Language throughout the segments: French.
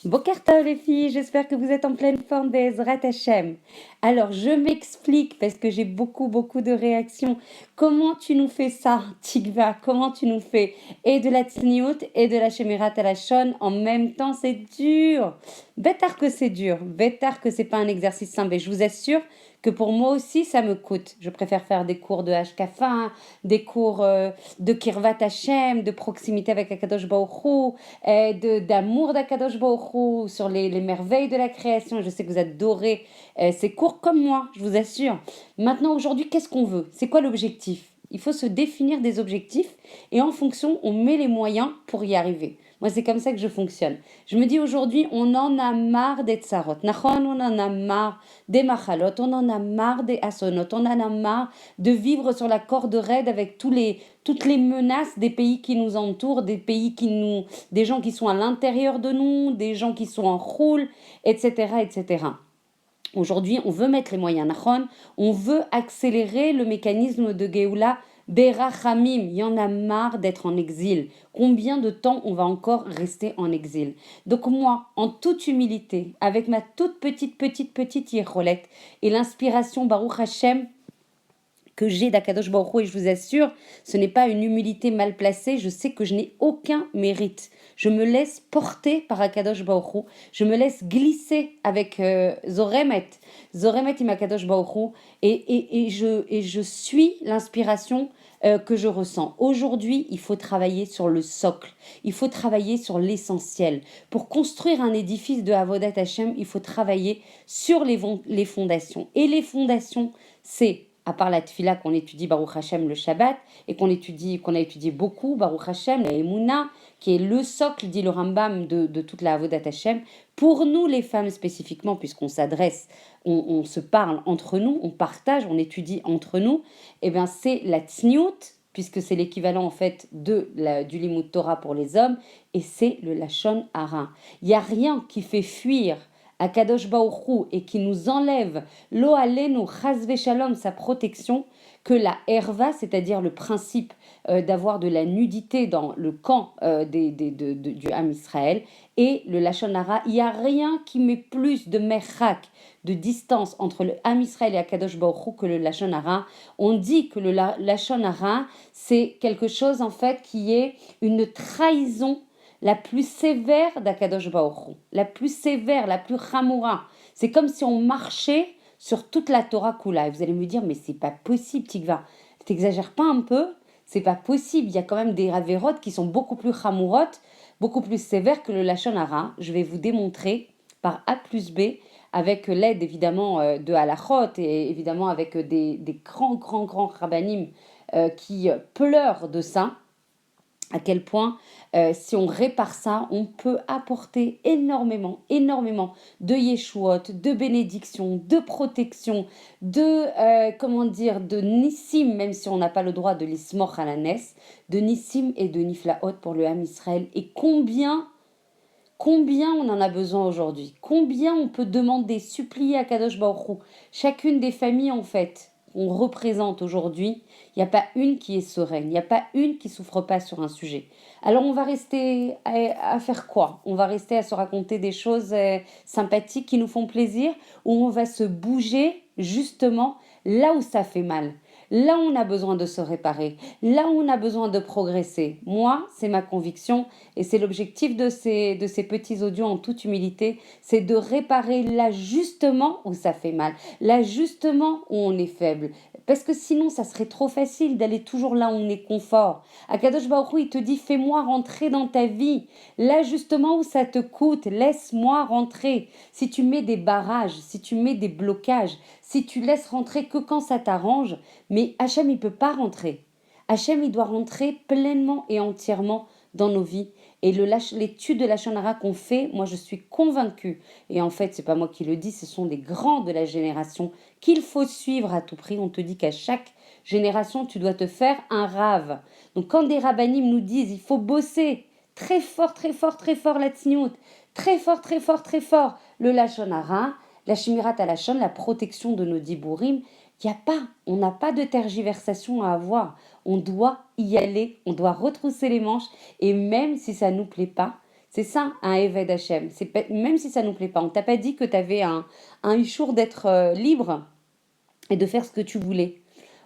Boker Tov les filles, j'espère que vous êtes en pleine forme Bezrat Hashem. Alors je m'explique parce que j'ai beaucoup de réactions. Comment tu nous fais ça, Tigva? Comment tu nous fais et de la tsniout et de la shemirat halashon en même temps? C'est dur. Bêtard que c'est dur. Bêtard que c'est pas un exercice simple. Mais je vous assure que pour moi aussi ça me coûte. Je préfère faire des cours de Hashkafa, des cours de Kirvat Hashem, de proximité avec Akadosh Baruch Hu, d'amour d'Akadosh Baruch Hu, sur les merveilles de la création. Je sais que vous adorez ces cours comme moi, je vous assure. Maintenant, aujourd'hui, qu'est-ce qu'on veut? C'est quoi l'objectif? Il faut se définir des objectifs et en fonction, on met les moyens pour y arriver. Moi, c'est comme ça que je fonctionne. Je me dis aujourd'hui, on en a marre des tsarot. Nachon, on en a marre des machalot, on en a marre des asonot, on en a marre de vivre sur la corde raide avec toutes les menaces des pays qui nous entourent, des gens qui sont à l'intérieur de nous, des gens qui sont en roule, etc., etc. Aujourd'hui, on veut mettre les moyens nachon, on veut accélérer le mécanisme de Géoula Berachamim. Il y en a marre d'être en exil. Combien de temps on va encore rester en exil? Donc moi, en toute humilité, avec ma toute petite Yérolette et l'inspiration Baruch Hashem que j'ai d'Akadosh Baruch Hu, et je vous assure, ce n'est pas une humilité mal placée, je sais que je n'ai aucun mérite. Je me laisse porter par Akadosh Baruch Hu, je me laisse glisser avec Zoremet im Akadosh Baruch Hu, et je suis l'inspiration que je ressens. Aujourd'hui, il faut travailler sur le socle, il faut travailler sur l'essentiel. Pour construire un édifice de Avodat Hashem, il faut travailler sur les fondations. Et les fondations, c'est à part la tfila qu'on étudie Baruch Hashem le Shabbat et qu'on a étudié beaucoup Baruch Hashem, la Emouna, qui est le socle, dit le Rambam, de toute la Avodat Hashem. Pour nous, les femmes spécifiquement, puisqu'on s'adresse, on se parle entre nous, on partage, on étudie entre nous, et bien c'est la tsniout, puisque c'est l'équivalent en fait du Limud Torah pour les hommes, et c'est le Lashon Hara. Il n'y a rien qui fait fuir Akadosh Baruch Hu et qui nous enlève lo alenu chas shalom sa protection que la herva, c'est-à-dire le principe d'avoir de la nudité dans le camp du Ham Israël et le Lashon Hara. Il n'y a rien qui met plus de merchak, de distance entre le Ham Israël et Akadosh Baruch Hu que le Lashon Hara. On dit que le Lashon Hara, c'est quelque chose en fait qui est une trahison la plus sévère d'Akadosh Baruch Hu, la plus sévère, la plus chamoura. C'est comme si on marchait sur toute la Torah Kula. Et vous allez me dire, mais c'est pas possible, Tigva. T'exagères pas un peu? C'est pas possible. Il y a quand même des avérotes qui sont beaucoup plus chamourotes, beaucoup plus sévères que le Lashon Hara. Je vais vous démontrer par A plus B, avec l'aide évidemment de halachot et évidemment avec des grands rabbanim qui pleurent de ça, à quel point, si on répare ça, on peut apporter énormément de yeshuot, de bénédiction, de protection, de nissim, même si on n'a pas le droit de l'ismor à la nes, de nissim et de niflaot pour le Ham Israël. Et combien on en a besoin aujourd'hui? Combien on peut demander, supplier à Kadosh Baruch Hu? Chacune des familles, en fait, qu'on représente aujourd'hui, il n'y a pas une qui est sereine, il n'y a pas une qui souffre pas sur un sujet. Alors on va rester à faire quoi? On va rester à se raconter des choses sympathiques qui nous font plaisir, ou on va se bouger justement là où ça fait mal, là où on a besoin de se réparer, là où on a besoin de progresser. Moi, c'est ma conviction et c'est l'objectif de ces petits audios en toute humilité, c'est de réparer là justement où ça fait mal, là justement où on est faible. Parce que sinon, ça serait trop facile d'aller toujours là où on est confort. Akadosh Baruch Hu, il te dit, fais-moi rentrer dans ta vie. Là, justement, où ça te coûte, laisse-moi rentrer. Si tu mets des barrages, si tu mets des blocages, si tu laisses rentrer que quand ça t'arrange, mais Hachem, il ne peut pas rentrer. Hachem, il doit rentrer pleinement et entièrement dans nos vies. Et l'étude de la Lashon Hara qu'on fait, moi je suis convaincue, et en fait c'est pas moi qui le dis, ce sont des grands de la génération qu'il faut suivre à tout prix. On te dit qu'à chaque génération tu dois te faire un rave. Donc quand des rabbanim nous disent il faut bosser très fort la tsniout, très fort le Lashon Hara, la shemirat halashon, la protection de nos dibourim, on n'a pas de tergiversation à avoir. On doit y aller, on doit retrousser les manches et même si ça ne nous plaît pas, C'est ça, un Eved Hashem. Même si ça nous plaît pas, on t'a pas dit que tu avais un ishour d'être libre et de faire ce que tu voulais.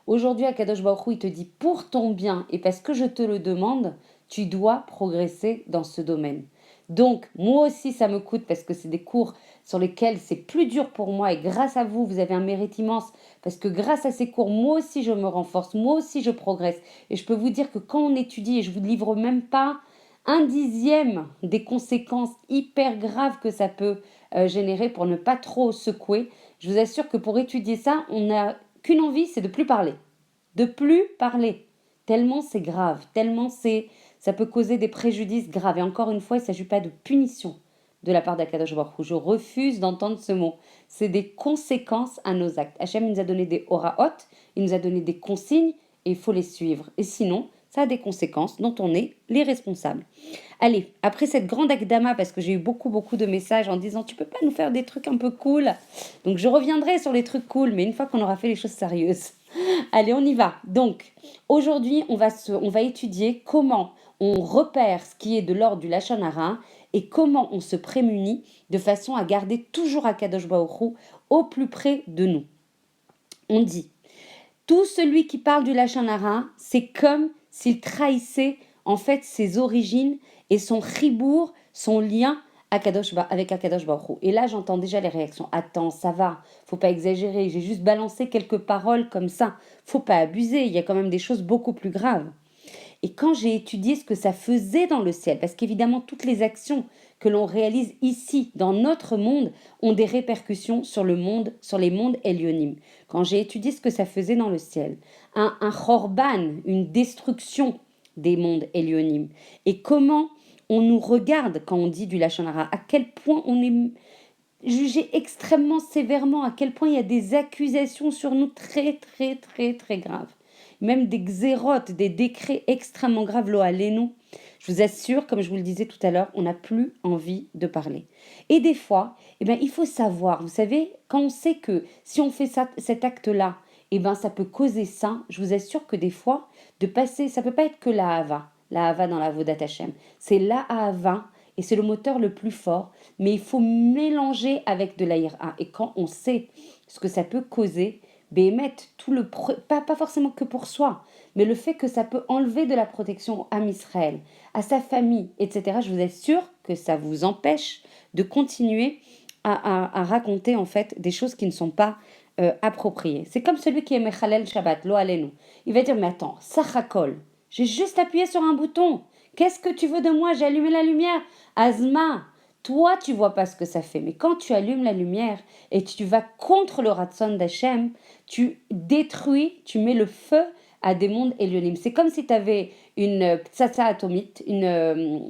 Aujourd'hui, Akadosh Baruch Hu, il te dit pour ton bien et parce que je te le demande, tu dois progresser dans ce domaine. Donc, moi aussi, ça me coûte parce que c'est des cours sur lesquels c'est plus dur pour moi et grâce à vous, vous avez un mérite immense parce que grâce à ces cours, moi aussi, je me renforce, moi aussi, je progresse. Et je peux vous dire que quand on étudie, et je vous livre même pas un dixième des conséquences hyper graves que ça peut générer pour ne pas trop secouer, je vous assure que pour étudier ça, on n'a qu'une envie, c'est de plus parler. De plus parler. Tellement c'est grave, tellement ça peut causer des préjudices graves. Et encore une fois, il ne s'agit pas de punition de la part d'Akadosh Baruch Hu. Je refuse d'entendre ce mot. C'est des conséquences à nos actes. Hachem nous a donné des oraot, il nous a donné des consignes et il faut les suivre. Et sinon, ça a des conséquences dont on est les responsables. Allez, après cette grande akdama, parce que j'ai eu beaucoup de messages en disant tu peux pas nous faire des trucs un peu cool. Donc je reviendrai sur les trucs cool, mais une fois qu'on aura fait les choses sérieuses. Allez, on y va. Donc aujourd'hui, on va étudier comment on repère ce qui est de l'ordre du Lachon Hara et comment on se prémunit de façon à garder toujours Akadosh Baruch Hu au plus près de nous. On dit tout celui qui parle du Lachon Hara, c'est comme s'il trahissait en fait ses origines et son chibour, son lien avec Akadosh Baruch Hu. Et là, j'entends déjà les réactions. Attends, ça va, faut pas exagérer. J'ai juste balancé quelques paroles comme ça. Faut pas abuser. Il y a quand même des choses beaucoup plus graves. Et quand j'ai étudié ce que ça faisait dans le ciel, parce qu'évidemment, toutes les actions que l'on réalise ici, dans notre monde, ont des répercussions sur le monde, sur les mondes Elionim. Quand j'ai étudié ce que ça faisait dans le ciel, un chorban, une destruction des mondes Elionim, et comment on nous regarde quand on dit du Lachon Hara, à quel point on est jugé extrêmement sévèrement, à quel point il y a des accusations sur nous très graves. Même des xérotes, des décrets extrêmement graves, lo alénou. Je vous assure, comme je vous le disais tout à l'heure, on n'a plus envie de parler. Et des fois, il faut savoir, vous savez, quand on sait que si on fait cet acte-là, ça peut causer ça, je vous assure que des fois, de passer, ça peut pas être que la hava dans la Vodat Hashem. C'est la hava et c'est le moteur le plus fort, mais il faut mélanger avec de la ira. Et quand on sait ce que ça peut causer, pas forcément que pour soi, mais le fait que ça peut enlever de la protection à Israël, à sa famille, etc., je vous assure que ça vous empêche de continuer à raconter en fait des choses qui ne sont pas appropriées. C'est comme celui qui est Mechalel Shabbat, lo alenu. Il va dire, mais attends, Sachakol, j'ai juste appuyé sur un bouton. Qu'est-ce que tu veux de moi? J'ai allumé la lumière. Azma, toi, tu vois pas ce que ça fait. Mais quand tu allumes la lumière et tu vas contre le Ratson d'Hachem, tu détruis, tu mets le feu à des mondes Elionim. C'est comme si tu avais une ptsatsa atomique,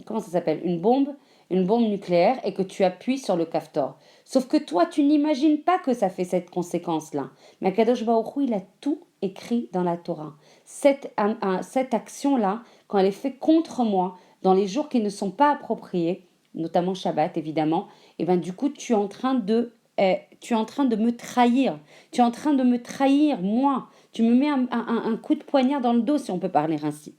comment ça s'appelle? Une bombe nucléaire et que tu appuies sur le kaftor. Sauf que toi, tu n'imagines pas que ça fait cette conséquence-là. Mais Akadosh Baruch Hu, il a tout écrit dans la Torah. Cette action-là, quand elle est faite contre moi, dans les jours qui ne sont pas appropriés, notamment Shabbat évidemment, et du coup tu es en train de me trahir. Tu es en train de me trahir, moi. Tu me mets un coup de poignard dans le dos, si on peut parler ainsi.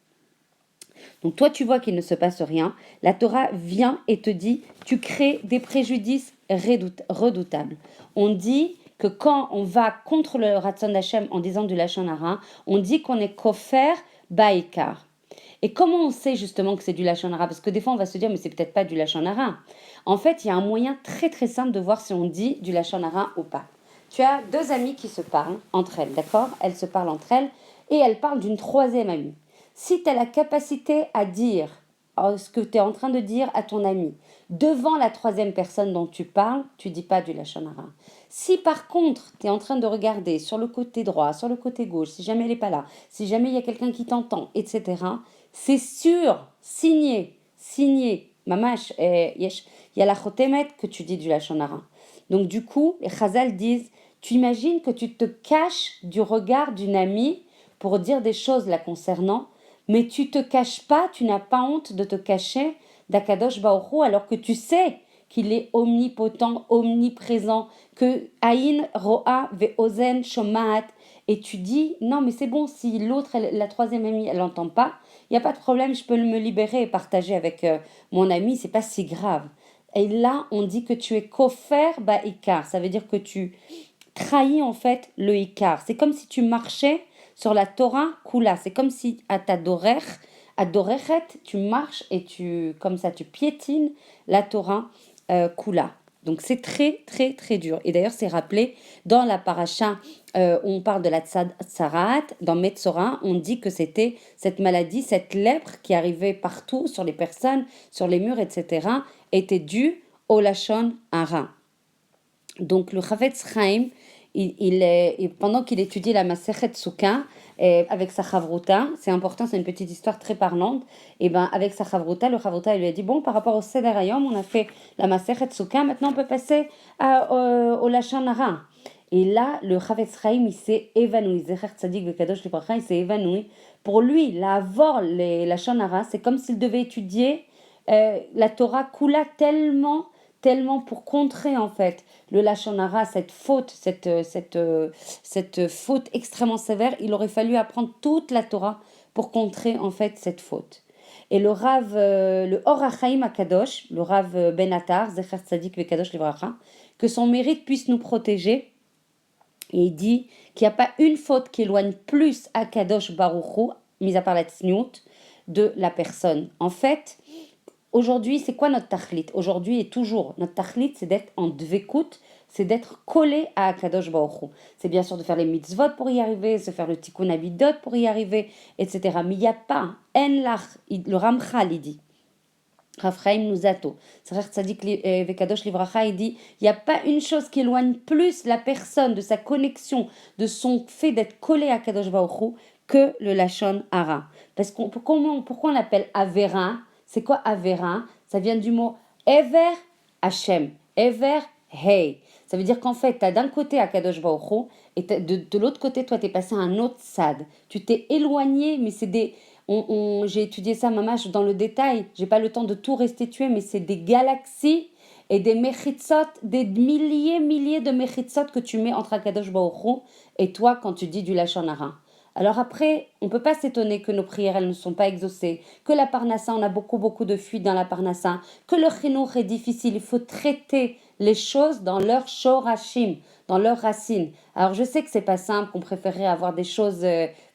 Donc toi, tu vois qu'il ne se passe rien. La Torah vient et te dit, tu crées des préjudices redoutables. On dit que quand on va contre le Ratzon d'Hachem en disant du Lachon Hara, on dit qu'on est kofer baikar. Et comment on sait justement que c'est du Lachon Hara? Parce que des fois, on va se dire, mais c'est peut-être pas du Lachon Hara. En fait, il y a un moyen très simple de voir si on dit du Lachon Hara ou pas. Tu as deux amies qui se parlent entre elles, d'accord? Elles se parlent entre elles et elles parlent d'une troisième amie. Si tu as la capacité à dire ce que tu es en train de dire à ton ami devant la troisième personne dont tu parles, tu dis pas du Lachon Hara. Si par contre, tu es en train de regarder sur le côté droit, sur le côté gauche, si jamais elle n'est pas là, si jamais il y a quelqu'un qui t'entend, etc., c'est sûr, signé, mamash, il y a la chotemet que tu dis du Lachon Hara. Donc du coup, les Chazal disent, tu imagines que tu te caches du regard d'une amie pour dire des choses la concernant, mais tu te caches pas, tu n'as pas honte de te cacher d'Akadosh Baruch Hu alors que tu sais qu'il est omnipotent, omniprésent, que Aïn Ro'a Ve'ozen Shomaat, et tu dis, non mais c'est bon, si l'autre, la troisième amie, elle n'entend pas, il n'y a pas de problème, je peux me libérer et partager avec mon ami, c'est pas si grave. Et là, on dit que tu es kofer ba'ikar, ça veut dire que tu trahis en fait le ikar. C'est comme si tu marchais sur la Torah kula, c'est comme si à dorechet, tu marches et comme ça, tu piétines la Torah kula. Donc c'est très très très dur. Et d'ailleurs c'est rappelé dans la paracha où on parle de la tsarat, dans Metzora, on dit que c'était cette maladie, cette lèpre qui arrivait partout sur les personnes, sur les murs, etc., était due au lachon hara. Donc le Chavetz Chaim, pendant qu'il étudie la Masechet Souka, avec sa Chavruta, c'est important, c'est une petite histoire très parlante, et ben avec sa Chavruta, le Chavruta lui a dit, bon, par rapport au Seder Hayom, on a fait la Masechet Souka, maintenant on peut passer au Lashon Hara. Et là, le Chavetz Chaim, il s'est évanoui, Zecher Tzadik Vekadosh Libracha, il s'est évanoui. Pour lui, la Lashon Hara, c'est comme s'il devait étudier la Torah Kula tellement pour contrer en fait le lachon hara, cette faute, cette faute extrêmement sévère, il aurait fallu apprendre toute la Torah pour contrer en fait cette faute. Et le Rav, le Or HaChaim HaKadosh, le Rav Ben Attar, Zecher Tzadik Vekadosh Livracha, que son mérite puisse nous protéger. Et il dit qu'il n'y a pas une faute qui éloigne plus HaKadosh Baruch Hu, mis à part la tsniout, de la personne. En fait, aujourd'hui, c'est quoi notre tachlit? Aujourd'hui et toujours, notre tachlit, c'est d'être en dvekut, c'est d'être collé à Akadosh Baruch Hu. C'est bien sûr de faire les mitzvot pour y arriver, de faire le tikkun abidot pour y arriver, etc. Mais il n'y a pas, en lach, le Ramchal, il dit, Raphaïm Nouzato, Serer Tzadik Vekadosh Livracha, il dit, il n'y a pas une chose qui éloigne plus la personne de sa connexion, de son fait d'être collé à Kadosh Baruch Hu, que le Lachon Hara. Parce pourquoi on l'appelle Avera? C'est quoi Avera? Ça vient du mot Ever Hashem, Ever Hey. Ça veut dire qu'en fait, tu as d'un côté Akadosh Baruch Hu, et de l'autre côté, toi, tu es passé à un autre sad. Tu t'es éloigné, mais c'est des... j'ai étudié ça, mamash, dans le détail. J'ai pas le temps de tout restituer, mais c'est des galaxies et des mechitzot, des milliers de mechitzot que tu mets entre Akadosh Baruch Hu et toi quand tu dis du Lachon Hara. Alors après, on ne peut pas s'étonner que nos prières, elles ne sont pas exaucées, que la parnassa, on a beaucoup de fuites dans la parnassa, que le chinour est difficile. Il faut traiter les choses dans leur shorashim, dans leurs racines. Alors je sais que c'est pas simple, qu'on préférerait avoir des choses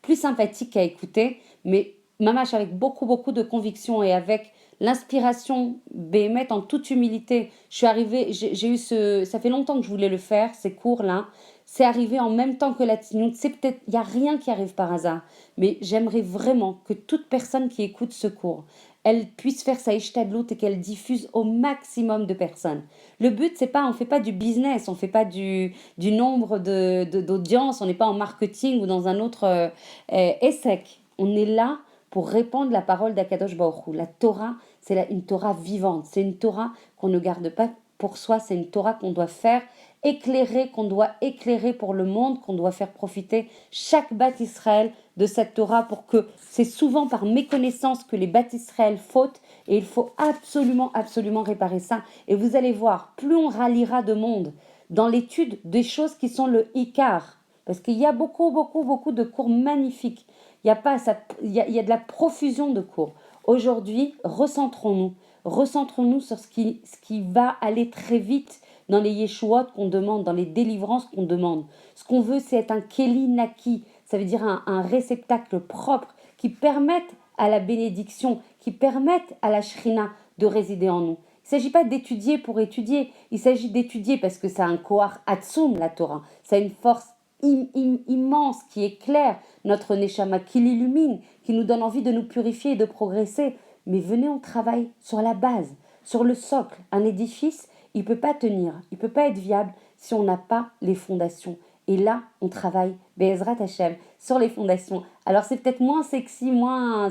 plus sympathiques à écouter, mais mamash avec beaucoup de conviction et avec l'inspiration béhémeth en toute humilité. Je suis arrivée, j'ai eu ça fait longtemps que je voulais le faire, ces cours-là. C'est arrivé en même temps que la tignoute. C'est peut-être, il n'y a rien qui arrive par hasard. Mais j'aimerais vraiment que toute personne qui écoute ce cours, elle puisse faire sa ishtadlout et qu'elle diffuse au maximum de personnes. Le but, c'est pas, on fait pas du business, on fait pas du nombre d'audience, on n'est pas en marketing ou dans un autre ESSEC. On est là pour répandre la parole d'Akadosh Baruch Hu. La Torah, c'est une Torah vivante. C'est une Torah qu'on ne garde pas pour soi, c'est une Torah qu'on doit faire éclairer, qu'on doit éclairer pour le monde, qu'on doit faire profiter chaque Bat Israël de cette Torah pour que c'est souvent par méconnaissance que les Bat Israël fautent et il faut absolument réparer ça. Et vous allez voir, plus on ralliera de monde dans l'étude des choses qui sont le Ikar, parce qu'il y a beaucoup de cours magnifiques. Il y a pas ça, il y a de la profusion de cours. Aujourd'hui, recentrons-nous sur ce qui va aller très vite dans les yeshuot qu'on demande, dans les délivrances qu'on demande. Ce qu'on veut, c'est être un keli naki, ça veut dire un réceptacle propre qui permette à la bénédiction, qui permette à la shrina de résider en nous. Il ne s'agit pas d'étudier pour étudier, il s'agit d'étudier parce que ça a un koar atzum, la Torah, ça a une force immense qui éclaire notre neshama, qui l'illumine, qui nous donne envie de nous purifier et de progresser. Mais venez, on travaille sur la base, sur le socle. Un édifice, il ne peut pas tenir, il ne peut pas être viable si on n'a pas les fondations. Et là, on travaille, Be'ezrat Hashem, sur les fondations. Alors c'est peut-être moins sexy, moins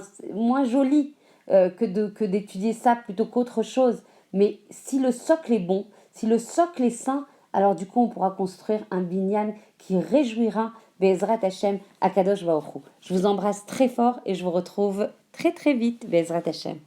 joli que d'étudier ça plutôt qu'autre chose. Mais si le socle est bon, si le socle est sain, alors du coup, on pourra construire un binyan qui réjouira Be'ezrat Hashem Akadosh Baruch Hu. Je vous embrasse très fort et je vous retrouve très vite, Be'ezrat Hashem.